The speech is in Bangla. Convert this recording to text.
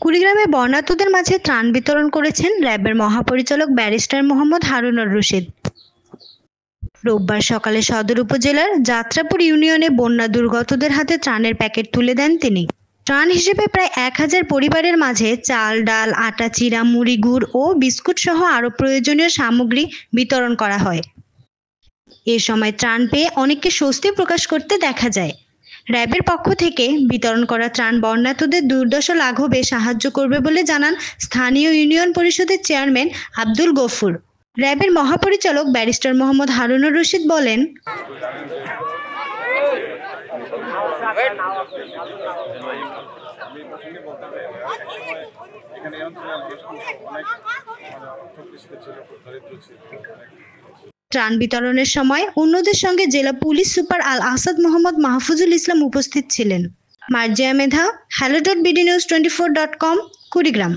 কুড়িগ্রামে বর্ণাঢ্যদের মাঝে ত্রাণ বিতরণ করেছেন র্যাবের মহাপরিচালক ব্যারিস্টার মোহাম্মদ হারুনুর রশিদ। রোববার সকালে সদর উপজেলার যাত্রাপুর ইউনিয়নে বন্যা দুর্গতদের হাতে ত্রাণের প্যাকেট তুলে দেন তিনি। ত্রাণ হিসেবে প্রায় 1000 পরিবারের মাঝে চাল, ডাল, আটা, চিড়া, মুড়ি, গুড় ও বিস্কুট সহ আরও প্রয়োজনীয় সামগ্রী বিতরণ করা হয়। এ সময় ত্রাণ পেয়ে অনেককে স্বস্তি প্রকাশ করতে দেখা যায়। র্যাবের পক্ষ থেকে বিতরণ করা ত্রাণ বন্যার্তদের দুর্দশা লাঘবে সাহায্য করবে বলে জানান স্থানীয় ইউনিয়ন পরিষদের চেয়ারম্যান আব্দুল গফুর। র্যাবের মহাপরিচালক ব্যারিস্টার মোহাম্মদ হারুনুর রশিদ বলেন, ত্রাণ বিতরণের সময় অন্যদের সঙ্গে জেলা পুলিশ সুপার আল আসাদ মোহাম্মদ মাহফুজুল ইসলাম উপস্থিত ছিলেন। মার্জিয়া মেধা, hello.bdnews24.com, কুড়িগ্রাম।